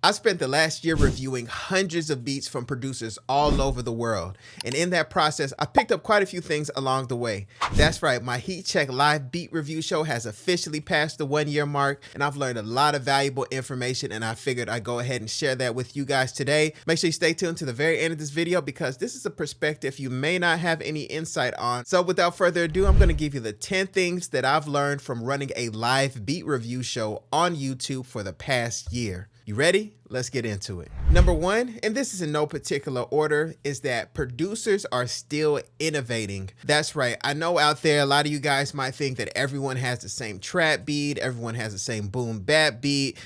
I spent the last year reviewing hundreds of beats from producers all over the world. And in that process, I picked up quite a few things along the way. That's right, my Heat Check live beat review show has officially passed the 1-year mark, and I've learned a lot of valuable information, and I figured I'd go ahead and share that with you guys today. Make sure you stay tuned to the very end of this video because this is a perspective you may not have any insight on. So without further ado, I'm going to give you the 10 things that I've learned from running a live beat review show on YouTube for the past year. You ready? Let's get into it. Number one, and this is in no particular order, is that producers are still innovating. That's right. I know out there, a lot of you guys might think that everyone has the same trap beat, everyone has the same boom bap beat,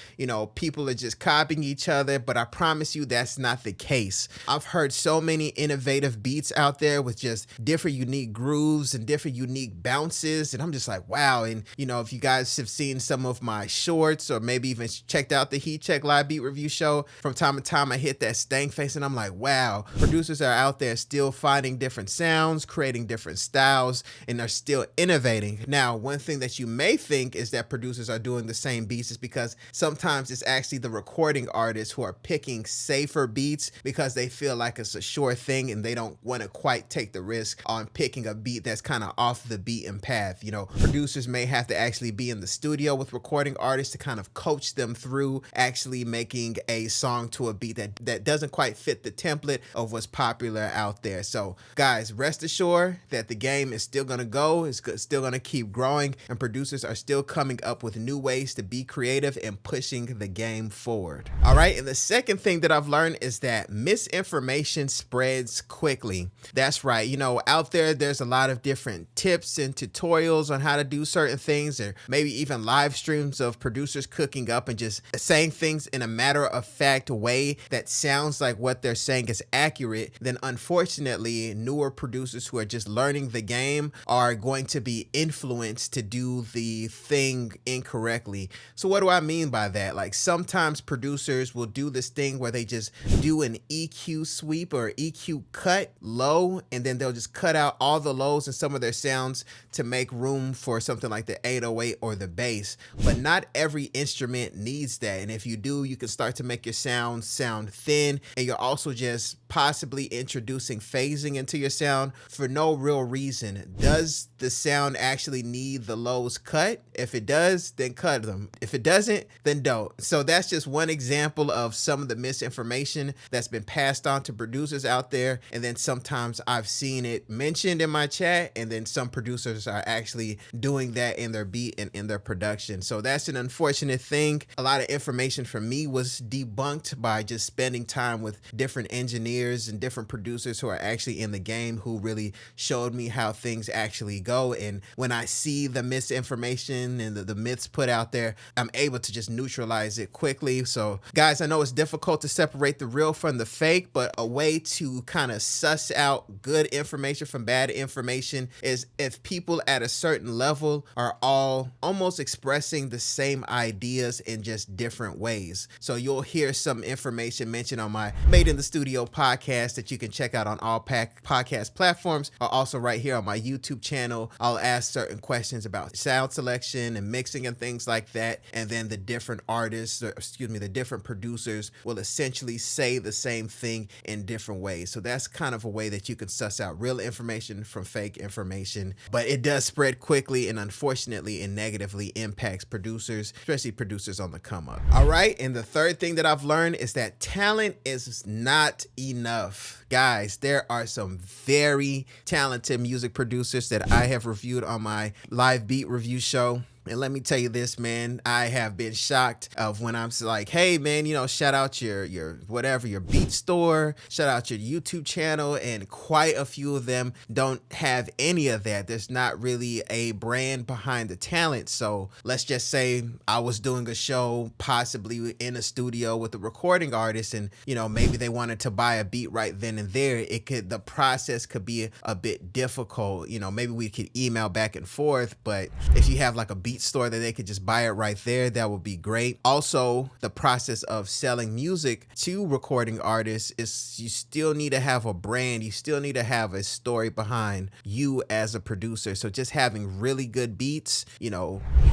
people are just copying each other, but I promise you that's not the case. I've heard so many innovative beats out there with just different unique grooves and different unique bounces, and I'm just like, wow. And if you guys have seen some of my shorts or maybe even checked out the Heat Check live beat review show, from time to time I hit that stank face and I'm like, wow, producers are out there still finding different sounds, creating different styles, and are still innovating. Now, one thing that you may think is that producers are doing the same beats is because sometimes it's actually the recording artists who are picking safer beats because they feel like it's a sure thing and they don't want to quite take the risk on picking a beat that's kind of off the beaten path. Producers may have to actually be in the studio with recording artists to kind of coach them through actually making a song to a beat that doesn't quite fit the template of what's popular out there. So guys, rest assured that the game is still going to go, it's still going to keep growing, and producers are still coming up with new ways to be creative and pushing the game forward. All right, and the second thing that I've learned is that misinformation spreads quickly. That's right. Out there's a lot of different tips and tutorials on how to do certain things, or maybe even live streams of producers cooking up and just saying things in a matter of fact way that sounds like what they're saying is accurate. Then unfortunately, newer producers who are just learning the game are going to be influenced to do the thing incorrectly. So what do I mean by that? Like, sometimes producers will do this thing where they just do an EQ sweep or EQ cut low, and then they'll just cut out all the lows in some of their sounds to make room for something like the 808 or the bass. But not every instrument needs that, and if you do, you can start to make your sound thin, and you're also just possibly introducing phasing into your sound for no real reason. Does the sound actually need the lows cut? If it does, then cut them. If it doesn't, then don't. So that's just one example of some of the misinformation that's been passed on to producers out there, and then sometimes I've seen it mentioned in my chat, and then some producers are actually doing that in their beat and in their production. So that's an unfortunate thing. A lot of information for me was debunked by just spending time with different engineers and different producers who are actually in the game, who really showed me how things actually go. And when I see the misinformation and the myths put out there, I'm able to just neutralize it quickly. So guys, I know it's difficult to separate the real from the fake, but a way to kind of suss out good information from bad information is if people at a certain level are all almost expressing the same ideas in just different ways. So you'll hear some information mentioned on my Made in the Studio podcast that you can check out on all podcast platforms, or also right here on my YouTube channel. I'll ask certain questions about sound selection and mixing and things like that, and then the different artists, or the different producers will essentially say the same thing in different ways. So that's kind of a way that you can suss out real information from fake information, but it does spread quickly, and unfortunately it negatively impacts producers, especially producers on the come up. All right, and the third thing that I've learned is that talent is not enough. Guys, there are some very talented music producers that I have reviewed on my live beat review show. And let me tell you this, man, I have been shocked of when I'm like, hey, man, shout out your beat store, shout out your YouTube channel, and quite a few of them don't have any of that. There's not really a brand behind the talent. So let's just say I was doing a show possibly in a studio with a recording artist, and maybe they wanted to buy a beat right then and there. The process could be a bit difficult. Maybe we could email back and forth, but if you have like a beat beat store that they could just buy it right there, that would be great. Also, the process of selling music to recording artists is you still need to have a brand. You still need to have a story behind you as a producer. So just having really good beats,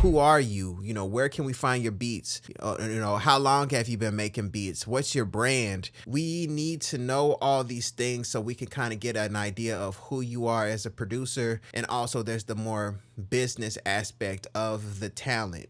who are you? Where can we find your beats? How long have you been making beats? What's your brand? We need to know all these things so we can kind of get an idea of who you are as a producer. And also there's the more business aspect of the talent.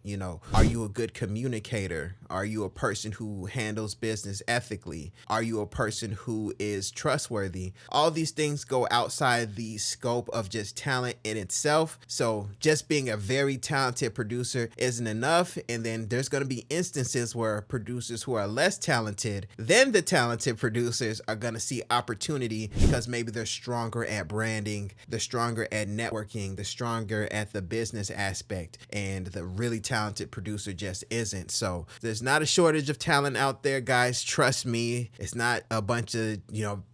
Are you a good communicator? Are you a person who handles business ethically? Are you a person who is trustworthy? All these things go outside the scope of just talent in itself. So just being a very talented producer isn't enough. And then there's going to be instances where producers who are less talented than the talented producers are going to see opportunity because maybe they're stronger at branding, they're stronger at networking, they're stronger at the business aspect, and the really talented producer just isn't. So there's not a shortage of talent out there, guys. Trust me. It's not a bunch of,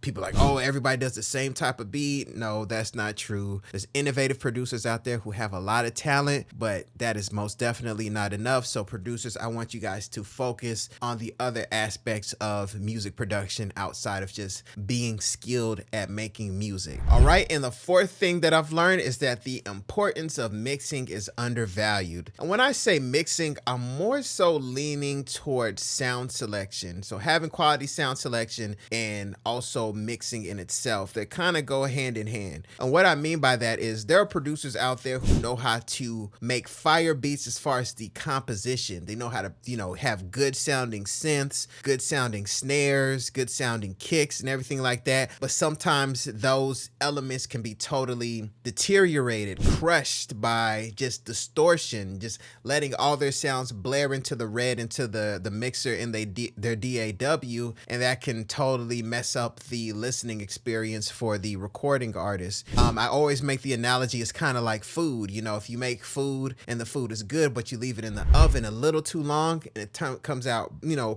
people like, oh, everybody does the same type of beat. No, that's not true. There's innovative producers out there who have a lot of talent, but that is most definitely not enough. So producers, I want you guys to focus on the other aspects of music production outside of just being skilled at making music. All right. And the fourth thing that I've learned is that the importance of mixing is undervalued. And when I say mixing, I'm more so leaning towards sound selection. So having quality sound selection and also mixing in itself, they kind of go hand in hand. And what I mean by that is there are producers out there who know how to make fire beats as far as the composition. They know how to, have good sounding synths, good sounding snares, good sounding kicks and everything like that. But sometimes those elements can be totally deteriorated, crushed by just distortion, just letting all their sounds blare into the red into the mixer in their DAW, and that can totally mess up the listening experience for the recording artist. I always make the analogy, it's kind of like food. If you make food and the food is good, but you leave it in the oven a little too long and it comes out,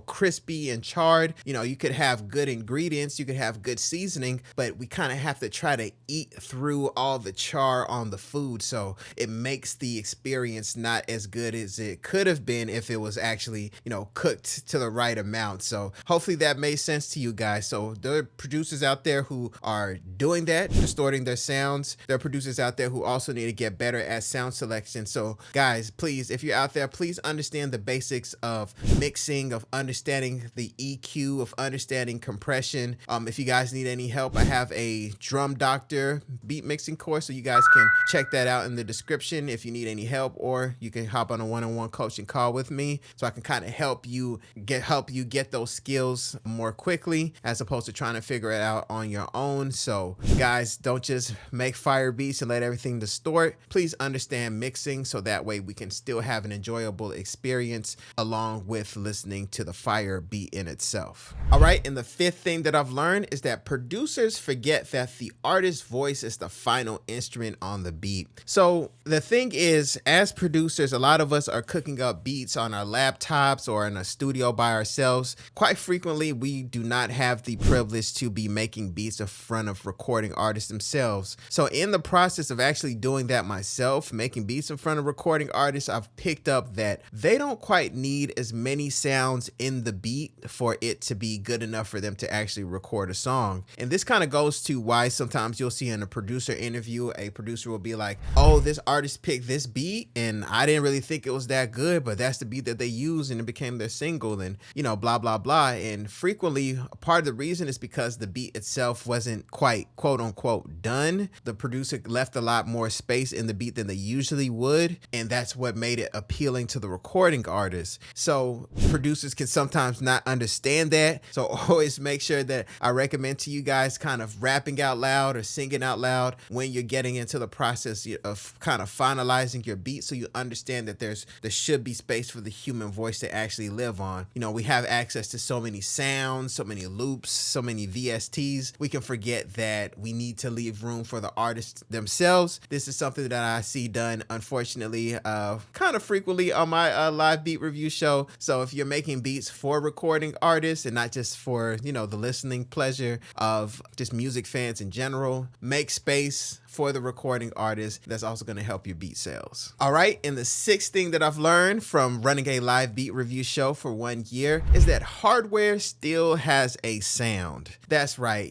crispy and charred, you could have good ingredients, you could have good seasoning, but we kind of have to try to eat through all the char on the food. So it makes the experience not as good as it could have been if it was actually, cooked to the right amount. So hopefully that made sense to you guys. So there are producers out there who are doing that, distorting their sounds. There are producers out there who also need to get better at sound selection. So guys, please, if you're out there, please understand the basics of mixing, of understanding the EQ, of understanding compression. If you guys need any help, I have a Drum Doctor beat mixing course, so you guys can check that out in the description if you need any help, or you can hop on a one-on-one coaching call with me so I can kind of help you get those skills more quickly as opposed to trying to figure it out on your own. So guys, don't just make fire beats and let everything distort. Please understand mixing so that way we can still have an enjoyable experience along with listening to the fire beat in itself. All right, and the fifth thing that I've learned is that producers forget that the artist's voice is the final instrument on the beat. So the thing is, as producers, a lot of us are cooking up beats on our laptops or in a studio by ourselves. Quite frequently, we do not have the privilege to be making beats in front of recording artists themselves. So in the process of actually doing that myself, making beats in front of recording artists, I've picked up that they don't quite need as many sounds in the beat for it to be good enough for them to actually record a song. And this kind of goes to why sometimes you'll see in a producer interview, a producer will be like, oh, this artist picked this beat and I didn't really think it was that good, but that's the beat that they used and it became their single and, blah, blah, blah. And frequently part of the reason is because the beat itself wasn't quite quote unquote done. The producer left a lot more space in the beat than they usually would. And that's what made it appealing to the recording artist. So producers can sometimes not understand that. So always make sure that I recommend to you guys kind of rapping out loud or singing out loud when you're getting into the process of kind of finalizing your beat, so you understand that there should be space for the human voice to actually live on. We have access to so many sounds, so many loops, so many VSTs. We can forget that we need to leave room for the artists themselves. This is something that I see done, unfortunately, kind of frequently on my live beat review show. So if you're making beats for recording artists and not just for, the listening pleasure of just music fans in general, make space for the recording artist. That's also going to help your beat sales. All right. And the sixth thing that I've learned from running a live beat review show for 1 year is that hardware still has a sound. That's right.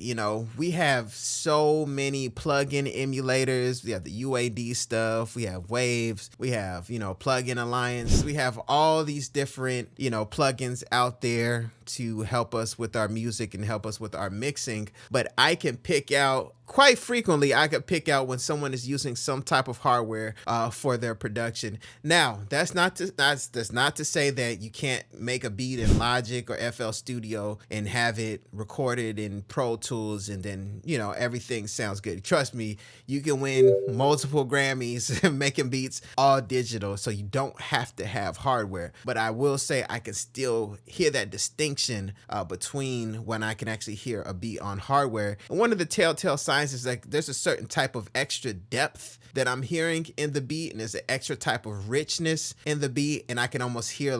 We have so many plugin emulators. We have the UAD stuff. We have Waves. We have, Plugin Alliance. We have all these different, plugins out there to help us with our music and help us with our mixing. But I can pick out quite frequently, I could pick out when someone is using some type of hardware for their production. Now, that's not to say that you can't make a beat in Logic or FL Studio and have it recorded in Pro Tools and then, everything sounds good. Trust me, you can win multiple Grammys making beats all digital, so you don't have to have hardware. But I will say I can still hear that distinction between when I can actually hear a beat on hardware. And one of the telltale signs is like there's a certain type of extra depth that I'm hearing in the beat, and there's an extra type of richness in the beat, and I can almost hear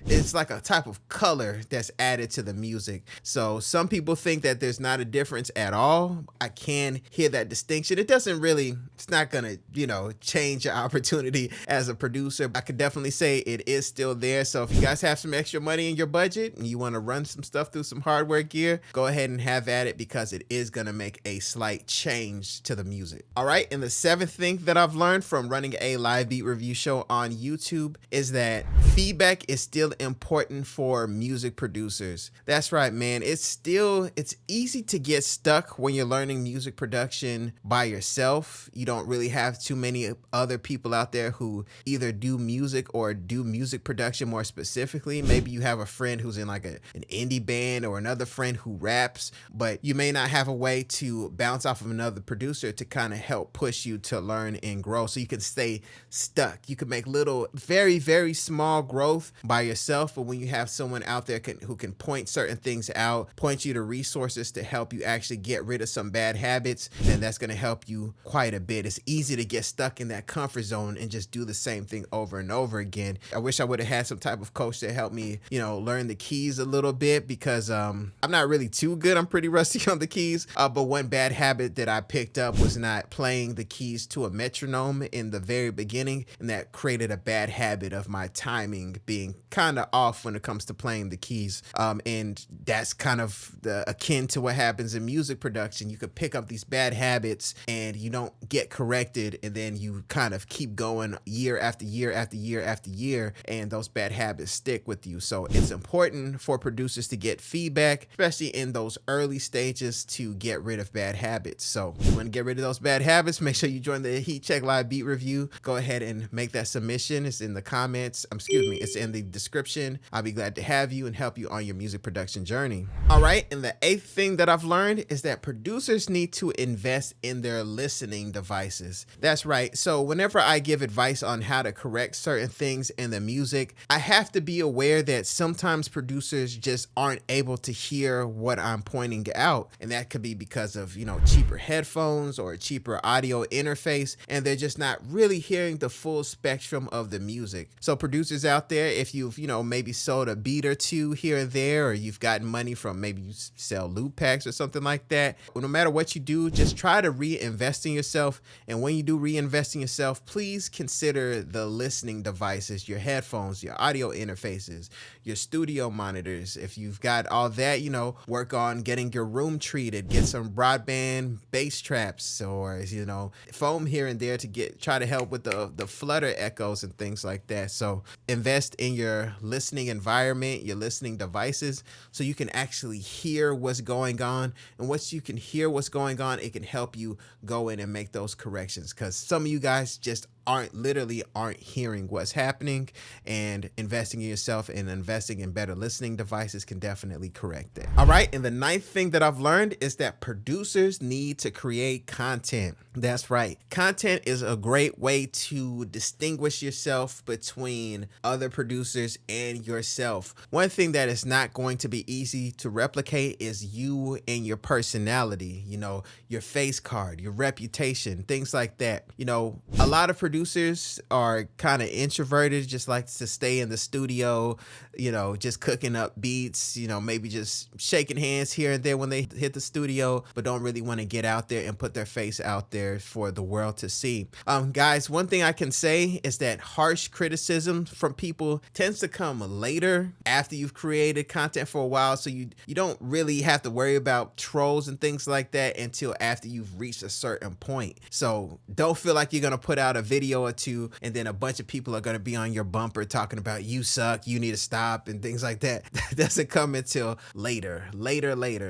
it's like a type of color that's added to the music. So some people think that there's not a difference at all. I can hear that distinction. It's not gonna, change your opportunity as a producer. I could definitely say it is still there. So if you guys have some extra money in your budget and you want to run some stuff through some hardware gear, go ahead and have at it, because it is gonna make a slight change to the music. All right. And the seventh thing that I've learned from running a live beat review show on YouTube is that feedback is still important for music producers. That's right, man. It's easy to get stuck when you're learning music production by yourself. You don't really have too many other people out there who either do music or do music production more specifically. Maybe you have a friend who's in an indie band or another friend who raps, but you may not have a way to bounce off of another producer to kind of help push you to learn and grow, so you can stay stuck. You can make little, very, very small growth by yourself, but when you have someone out there who can point certain things out, point you to resources to help you actually get rid of some bad habits, then that's going to help you quite a bit. It's easy to get stuck in that comfort zone and just do the same thing over and over again. I wish I would have had some type of coach to help me, learn the keys a little bit, because I'm not really too good. I'm pretty rusty on the keys, but one bad habit that I picked up was not playing the keys to a metronome in the very beginning, and that created a bad habit of my timing being kind of off when it comes to playing the keys. And that's kind of akin to what happens in music production. You could pick up these bad habits and you don't get corrected, and then you kind of keep going year after year after year after year, and those bad habits stick with you. So it's important for producers to get feedback, especially in those early stages, to get rid of bad habits. So if you want to get rid of those bad habits, make sure you join the Heat Check Live Beat Review. Go ahead and make that submission. It's in the comments. It's in the description. I'll be glad to have you and help you on your music production journey. All right. And the eighth thing that I've learned is that producers need to invest in their listening devices. That's right. So whenever I give advice on how to correct certain things in the music, I have to be aware that sometimes producers just aren't able to hear what I'm pointing out. And that could be because of, cheaper headphones or a cheaper audio interface, and they're just not really hearing the full spectrum of the music. So producers out there, if you've, maybe sold a beat or two here or there, or you've gotten money from, maybe you sell loop packs or something like that, well, no matter what you do, just try to reinvest in yourself. And when you do reinvest in yourself, please consider the listening devices, your headphones, your audio interfaces, your studio monitors. If you've got all that, work on getting your room treated, get some broadband bass traps, or, foam here and there to try to help with the flutter echoes and things like that. So invest in your listening environment, your listening devices, so you can actually hear what's going on. And once you can hear what's going on, it can help you go in and make those corrections, because some of you guys just aren't hearing what's happening, and investing in yourself and investing in better listening devices can definitely correct that. All right. And the ninth thing that I've learned is that producers need to create content. That's right. Content is a great way to distinguish yourself between other producers and yourself. One thing that is not going to be easy to replicate is you and your personality, your face card, your reputation, things like that. A lot of producers are kind of introverted, just like to stay in the studio, just cooking up beats, you know, maybe just shaking hands here and there when they hit the studio, but don't really want to get out there and put their face out there for the world to see. Guys, one thing I can say is that harsh criticism from people tends to come later after you've created content for a while, so you don't really have to worry about trolls and things like that until after you've reached a certain point. So don't feel like you're gonna put out a video or two and then a bunch of people are gonna be on your bumper talking about you suck, you need to stop, and things like that. That doesn't come until later.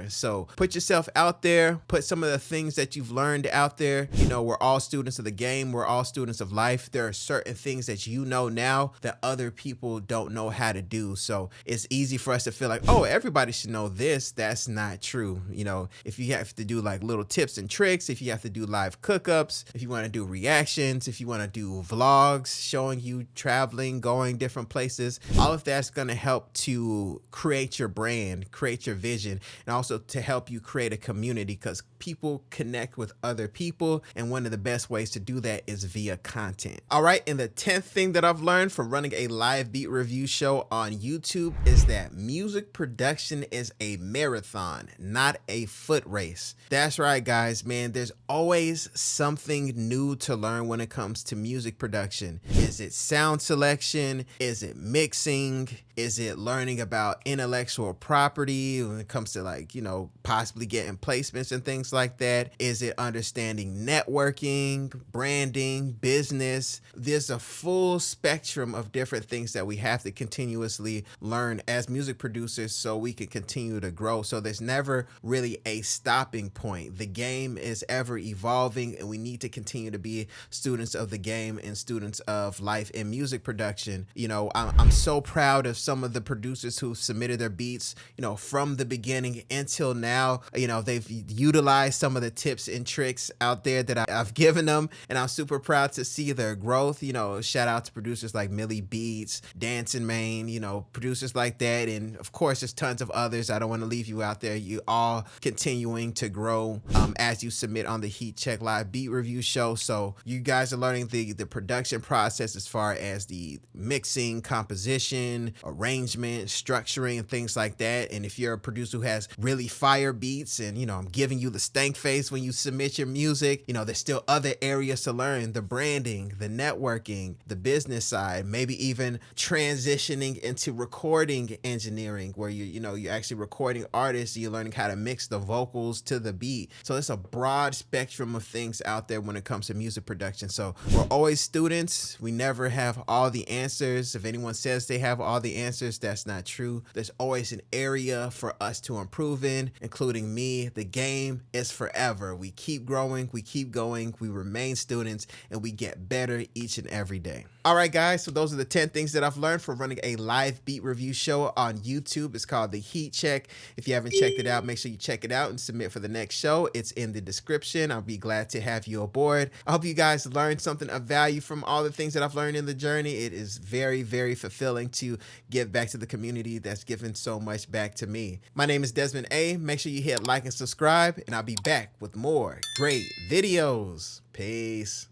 So put yourself out there, put some of the things that you've learned out there. You know, we're all students of the game, we're all students of life. There are certain things that you know now that other people don't know how to do. So it's easy for us to feel like, oh, everybody should know this. That's not true. You know, if you have to do like little tips and tricks, if you have to do live cookups, if you want to do reactions, if you want to do vlogs showing you traveling, going different places, all of that's going to help to create your brand, create your vision, and also to help you create a community, because people connect with other people, and one of the best ways to do that is via content. All right, and the 10th thing that I've learned from running a live beat review show on YouTube is that music production is a marathon, not a foot race. That's right, guys, man, there's always something new to learn when it comes to music production. Is it sound selection? Is it mixing? Is it learning about intellectual property when it comes to, like, you know, possibly getting placements and things like that? Is it understanding networking, branding, business? There's a full spectrum of different things that we have to continuously learn as music producers so we can continue to grow. So there's never really a stopping point. The game is ever evolving, and we need to continue to be students of the game and students of life in music production. You know, I'm so proud of some of the producers who submitted their beats, you know, from the beginning until now. You know, they've utilized some of the tips and tricks out there that I've given them, and I'm super proud to see their growth. You know, shout out to producers like Millie Beats, Dancing Main, you know, producers like that, and of course there's tons of others. I don't want to leave you out there. You all continuing to grow as you submit on the Heat Check Live Beat Review show. So you guys are learning the production process as far as the mixing, composition, arrangement, structuring, and things like that. And if you're a producer who has really fire beats, and, you know, I'm giving you the stank face when you submit your music, you know, there's still other areas to learn: the branding, the networking, the business side, maybe even transitioning into recording engineering, where you're actually recording artists, you're learning how to mix the vocals to the beat. So it's a broad spectrum of things out there when it comes to music production. So we're always students. We never have all the answers. If anyone says they have all the answers, that's not true. There's always an area for us to improve in, including me. The game is forever. We keep growing, we keep going, we remain students, and we get better each and every day. All right, guys, so those are the 10 things that I've learned from running a live beat review show on YouTube. It's called The Heat Check. If you haven't checked it out, make sure you check it out and submit for the next show. It's in the description. I'll be glad to have you aboard. I hope you guys learned something of value from all the things that I've learned in the journey. It is very, very fulfilling to give back to the community that's given so much back to me. My name is Desmond A. Make sure you hit like and subscribe, and I'll be back with more great videos. Peace.